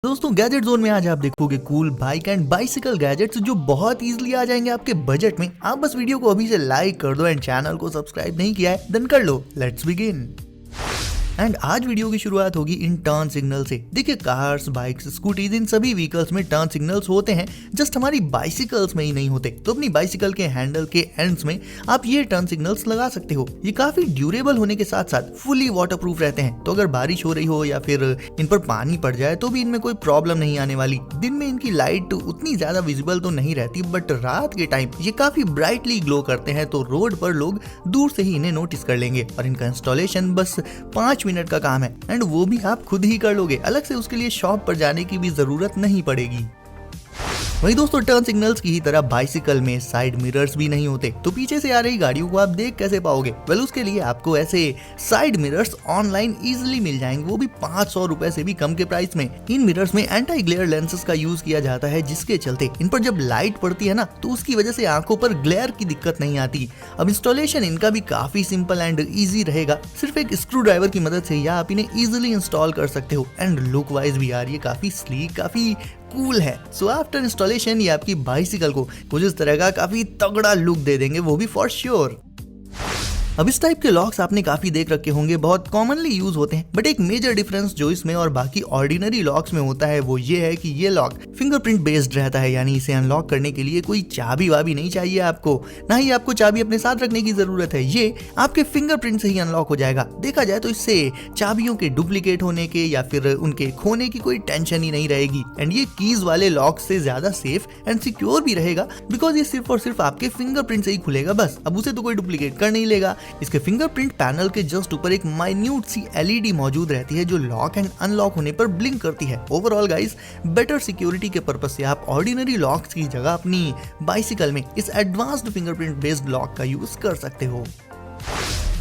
दोस्तों gadget zone में आज आप देखोगे cool bike and bicycle gadgets जो बहुत इजीली आ जाएंगे आपके बजट में। आप बस वीडियो को अभी से लाइक कर दो एंड चैनल को सब्सक्राइब नहीं किया है देन कर लो। Let's begin. एंड आज वीडियो की शुरुआत होगी इन टर्न सिग्नल से। देखिए कार्स, बाइक्स, स्कूटीज इन सभी व्हीकल्स में टर्न सिग्नल्स होते हैं, जस्ट हमारी बाइसिकल्स में ही नहीं होते। तो अपनी बाइसिकल के हैंडल के एंड्स में आप ये टर्न सिग्नल्स लगा सकते हो। ये काफी ड्यूरेबल होने के साथ साथ फुली वाटरप्रूफ रहते हैं, तो अगर बारिश हो रही हो या फिर इन पर पानी पड़ जाए तो भी इनमें कोई प्रॉब्लम नहीं आने वाली। दिन में इनकी लाइट उतनी ज्यादा विजिबल तो नहीं रहती, बट रात के टाइम ये काफी ब्राइटली ग्लो करते हैं, तो रोड पर लोग दूर से ही इन्हें नोटिस कर लेंगे। और इनका इंस्टॉलेशन बस 5 मिनट का काम है एंड वो भी आप खुद ही कर लोगे। अलग से उसके लिए शॉप पर जाने की भी जरूरत नहीं पड़ेगी। वही दोस्तों टर्न सिग्नल्स की ही तरह बाइसिकल में साइड मिरर्स भी नहीं होते, तो पीछे से आ रही गाड़ियों को आप देख कैसे पाओगे? वेल उसके लिए आपको ऐसे साइड मिरर्स ऑनलाइन इजीली मिल जाएंगे, वो भी 500 रुपए से भी कम के प्राइस में। इन मिरर्स में एंटी ग्लेयर लेंसेज का यूज किया जाता है, जिसके चलते इन पर जब लाइट पड़ती है ना तो उसकी वजह से आंखों पर ग्लेयर की दिक्कत नहीं आती। अब इंस्टॉलेशन इनका भी काफी सिंपल एंड ईजी रहेगा। सिर्फ एक स्क्रू ड्राइवर की मदद से या आप इन्हें इजीली इंस्टॉल कर सकते हो एंड लुक वाइज भी यार ये काफी स्लीक, काफी कूल है। सो आफ्टर इंस्टॉलेशन ये आपकी बाइसिकल को कुछ इस तरह का काफी तगड़ा लुक दे देंगे, वो भी फॉर श्योर। अब इस टाइप के लॉक्स आपने काफी देख रखे होंगे, बहुत कॉमनली यूज होते हैं, बट एक मेजर डिफरेंस जो इसमें और बाकी ऑर्डिनरी लॉक्स में होता है वो ये है कि ये लॉक फिंगरप्रिंट बेस्ड रहता है, यानी इसे अनलॉक करने के लिए कोई चाबी वाबी नहीं चाहिए आपको, ना ही आपको चाबी अपने साथ रखने की जरूरत है। ये आपके फिंगरप्रिंट से ही अनलॉक हो जाएगा। देखा जाए तो इससे चाबियों के डुप्लीकेट होने के या फिर उनके खोने की कोई टेंशन ही नहीं रहेगी। एंड ये कीज वाले लॉक से ज्यादा सेफ एंड सिक्योर भी रहेगा, बिकॉज ये सिर्फ और सिर्फ आपके फिंगरप्रिंट से ही खुलेगा बस। अब उसे तो कोई डुप्लीकेट कर नहीं लेगा। इसके फिंगरप्रिंट पैनल के जस्ट ऊपर एक माइन्यूट सी एलईडी मौजूद रहती है जो लॉक एंड अनलॉक होने पर ब्लिंक करती है। ओवरऑल गाइस, बेटर सिक्योरिटी के पर्पस से आप ऑर्डिनरी लॉक्स की जगह अपनी बाइसिकल में इस एडवांस्ड फिंगरप्रिंट बेस्ड लॉक का यूज कर सकते हो।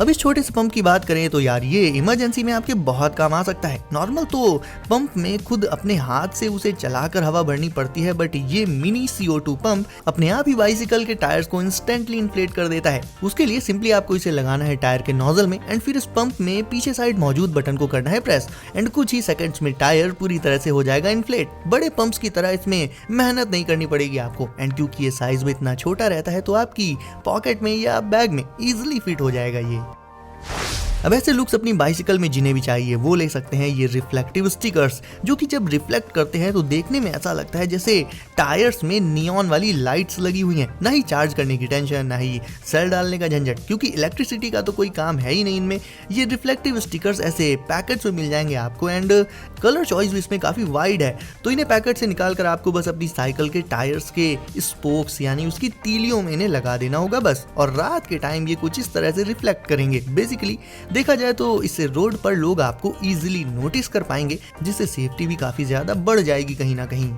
अब इस छोटे से पंप की बात करें तो यार ये इमरजेंसी में आपके बहुत काम आ सकता है। नॉर्मल तो पंप में खुद अपने हाथ से उसे चलाकर हवा भरनी पड़ती है, बट ये मिनी CO2 पंप अपने आप ही बाइसिकल के टायर्स को इंस्टेंटली इन्फ्लेट कर देता है। उसके लिए सिंपली आपको इसे लगाना है टायर के नोजल में एंड फिर इस पंप में पीछे साइड मौजूद बटन को करना है प्रेस एंड कुछ ही सेकंड्स में टायर पूरी तरह से हो जाएगा इन्फ्लेट। बड़े पंप्स की तरह इसमें मेहनत नहीं करनी पड़ेगी आपको, एंड क्योंकि ये साइज में इतना छोटा रहता है तो आपकी पॉकेट में या बैग में इजिली फिट हो जाएगा ये। अब ऐसे लुक्स अपनी बाइसिकल में जिन्हें भी चाहिए वो ले सकते हैं ये रिफ्लेक्टिव स्टिकर्स, जो कि जब रिफ्लेक्ट करते हैं तो देखने में ऐसा लगता है जैसे टायर्स में नियॉन वाली लाइट्स लगी हुई हैं। ना ही चार्ज करने की टेंशन, ना ही सेल डालने का झंझट, क्योंकि इलेक्ट्रिसिटी का तो कोई काम है ही नहीं इनमें। ये रिफ्लेक्टिव स्टिकर्स ऐसे पैकेट्स में मिल जाएंगे आपको एंड कलर चॉइस भी इसमें काफी वाइड है। तो इन्हें पैकेट से निकाल कर आपको बस अपनी साइकिल के टायर्स के स्पोक्स यानी उसकी तीलियों में इन्हें लगा देना होगा बस, और रात के टाइम ये कुछ इस तरह से रिफ्लेक्ट करेंगे। बेसिकली देखा जाए तो इससे रोड पर लोग आपको इजीली नोटिस कर पाएंगे, जिससे सेफ्टी भी काफी ज्यादा बढ़ जाएगी कहीं ना कहीं।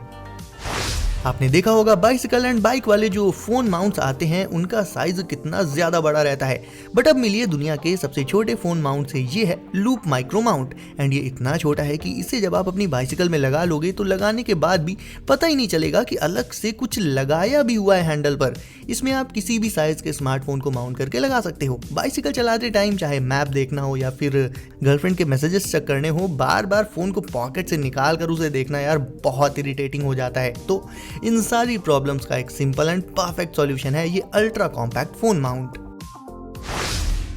आपने देखा होगा बाइसिकल एंड बाइक वाले जो फोन माउंट्स आते हैं उनका साइज कितना ज्यादा बड़ा रहता है, बट अब मिलिए दुनिया के सबसे छोटे फोन माउंट से। ये है लूप माइक्रो माउंट एंड ये इतना छोटा है कि इसे जब आप अपनी बाइसिकल में लगा लोगे तो लगाने के बाद भी पता ही नहीं चलेगा कि अलग से कुछ लगाया भी हुआ है हैंडल पर। इसमें आप किसी भी साइज के स्मार्टफोन को माउंट करके लगा सकते हो। बाइसिकल चलाते टाइम चाहे मैप देखना हो या फिर गर्लफ्रेंड के मैसेजेस चेक करने हो, बार बार फोन को पॉकेट से निकाल कर उसे देखना यार बहुत इरिटेटिंग हो जाता है। तो इन सारी प्रॉब्लम्स का एक सिंपल एंड परफेक्ट सॉल्यूशन है ये अल्ट्रा कॉम्पैक्ट फोन माउंट।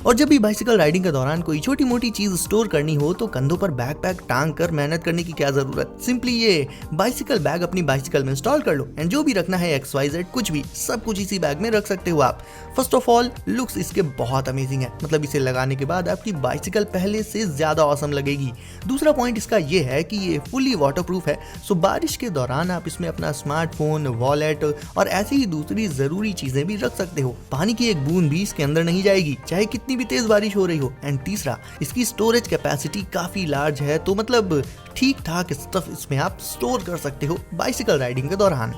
और जब भी बाइसिकल राइडिंग के दौरान कोई छोटी मोटी चीज स्टोर करनी हो तो कंधों पर बैकपैक टांग कर मेहनत करने की क्या जरूरत। सिंपली ये बाइसिकल बैग अपनी बाइसिकल में इंस्टॉल कर लो एंड जो भी रखना है XYZ कुछ भी सब कुछ इसी बैग में रख सकते हो आप। फर्स्ट ऑफ ऑल लुक्स इसके बहुत अमेजिंग है, मतलब इसे लगाने के बाद आपकी बाइसिकल पहले से ज्यादा ऑसम लगेगी। दूसरा पॉइंट इसका ये है कि ये फुली वाटरप्रूफ है, सो बारिश के दौरान आप इसमें अपना स्मार्टफोन, वॉलेट और ऐसी ही दूसरी जरूरी चीजें भी रख सकते हो। पानी की एक बूंद भी इसके अंदर नहीं जाएगी चाहे कितनी भी तेज बारिश हो रही हो। एंड तीसरा, इसकी स्टोरेज कैपेसिटी काफी लार्ज है, तो मतलब ठीक ठाक स्टफ इसमें आप स्टोर कर सकते हो बाइसिकल राइडिंग के दौरान।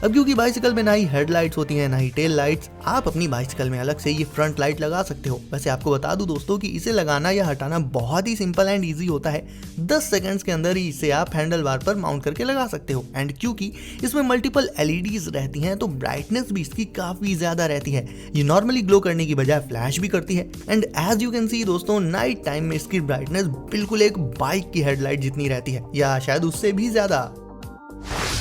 अब क्योंकि बाइसिकल में ना ही हेडलाइट्स होती हैं ना ही टेल लाइट्स, आप अपनी बाइसिकल में अलग से ये फ्रंट लाइट लगा सकते हो। वैसे आपको बता दूं दोस्तों कि इसे लगाना या हटाना बहुत ही सिंपल एंड ईजी होता है। 10 सेकंड्स के अंदर ही इसे आप हैंडल बार पर माउंट करके लगा सकते हो। एंड क्योंकि इसमें मल्टीपल एलईडीज रहती हैं तो ब्राइटनेस भी इसकी काफी ज्यादा रहती है। ये नॉर्मली ग्लो करने की बजाय फ्लैश भी करती है। And as you can see दोस्तों, नाइट टाइम में इसकी ब्राइटनेस बिल्कुल एक बाइक की हेडलाइट जितनी रहती है या शायद उससे भी ज्यादा।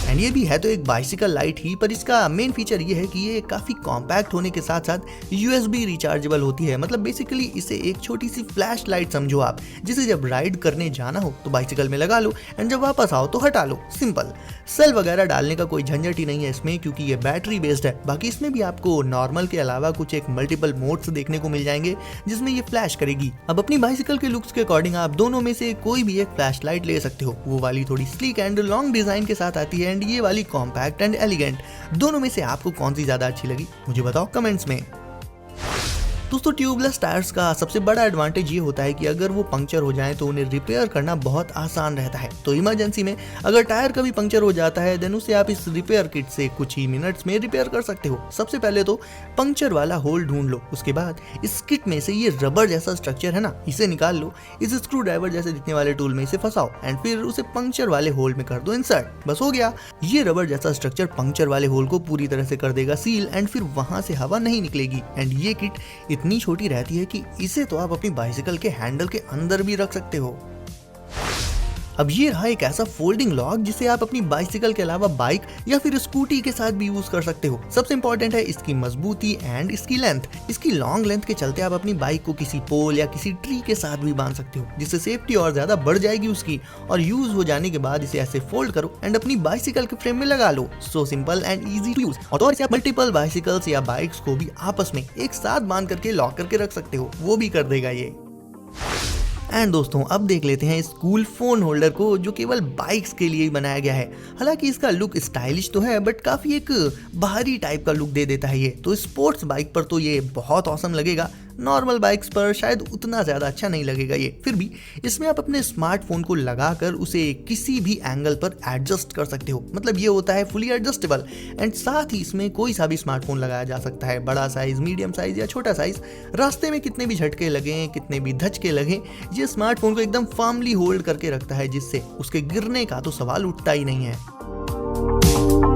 एंड ये भी है तो एक बाइसिकल लाइट ही, पर इसका मेन फीचर ये है कि ये काफी कॉम्पैक्ट होने के साथ साथ यूएसबी रिचार्जेबल होती है। मतलब बेसिकली इसे एक छोटी सी फ्लैश लाइट समझो आप, जिसे जब राइड करने जाना हो तो बाइसिकल में लगा लो एंड जब वापस आओ तो हटा लो। सिंपल। सेल वगैरह डालने का कोई झंझट ही नहीं है इसमें, क्योंकि ये बैटरी बेस्ड है। बाकी इसमें भी आपको नॉर्मल के अलावा कुछ एक मल्टीपल मोड्स देखने को मिल जाएंगे जिसमें ये फ्लैश करेगी। अब अपनी बाइसिकल के लुक्स के अकॉर्डिंग आप दोनों में से कोई भी एक फ्लैश लाइट ले सकते हो। वो वाली थोड़ी स्लीक एंड लॉन्ग डिजाइन के साथ आती है, एंड ये वाली कॉम्पैक्ट एंड एलिगेंट। दोनों में से आपको कौन सी ज्यादा अच्छी लगी मुझे बताओ कमेंट्स में। दोस्तों ट्यूबलेस टायर्स का सबसे बड़ा एडवांटेज ये होता है कि अगर वो पंक्चर हो जाए तो उन्हें रिपेयर करना बहुत आसान रहता है। तो इमरजेंसी में अगर टायर कभी पंक्चर हो जाता है देन उसे आप इस रिपेयर किट से कुछ ही मिनट्स में रिपेयर कर सकते हो। सबसे पहले तो पंक्चर वाला होल ढूंढ लो, उसके बाद इस किट में से ये रबर जैसा स्ट्रक्चर है ना, इसे निकाल लो। इस स्क्रू ड्राइवर जैसे दिखने वाले टूल में इसे फंसाओ एंड फिर उसे पंक्चर वाले होल में कर दो इंसर्ट। बस हो गया। ये रबर जैसा स्ट्रक्चर पंक्चर वाले होल को पूरी तरह से कर देगा सील, एंड फिर वहां से हवा नहीं निकलेगी। एंड ये किट इतनी छोटी रहती है कि इसे तो आप अपनी बाइसिकल के हैंडल के अंदर भी रख सकते हो। अब ये रहा एक ऐसा फोल्डिंग लॉक जिसे आप अपनी बाइसिकल के अलावा बाइक या फिर स्कूटी के साथ भी यूज कर सकते हो। सबसे इंपॉर्टेंट है इसकी मजबूती एंड इसकी लेंथ। इसकी लॉन्ग लेंथ के चलते आप अपनी बाइक को किसी पोल या किसी ट्री के साथ भी बांध सकते हो, जिससे सेफ्टी और ज्यादा बढ़ जाएगी उसकी। और यूज हो जाने के बाद इसे ऐसे फोल्ड करो एंड अपनी बाइसिकल के फ्रेम में लगा लो। So simple and easy to use. और इसे आप मल्टीपल बाइसिकल्स या बाइक्स को भी आपस में एक साथ बांध करके लॉक करके रख सकते हो, वो भी कर देगा ये। एंड दोस्तों अब देख लेते हैं इस कूल फोन होल्डर को, जो केवल बाइक्स के लिए ही बनाया गया है। हालांकि इसका लुक स्टाइलिश तो है बट काफी एक बाहरी टाइप का लुक दे देता है ये। तो स्पोर्ट्स बाइक पर तो ये बहुत औसम लगेगा, नॉर्मल बाइक्स पर शायद उतना ज्यादा अच्छा नहीं लगेगा ये। फिर भी इसमें आप अपने स्मार्टफोन को लगाकर उसे किसी भी एंगल पर एडजस्ट कर सकते हो। मतलब ये होता है फुली एडजस्टेबल। एंड साथ ही इसमें कोई सा भी स्मार्टफोन लगाया जा सकता है, बड़ा साइज, मीडियम साइज या छोटा साइज। रास्ते में कितने भी झटके लगे, कितने भी धचके लगे, ये स्मार्टफोन को एकदम फर्मली होल्ड करके रखता है, जिससे उसके गिरने का तो सवाल उठता ही नहीं है।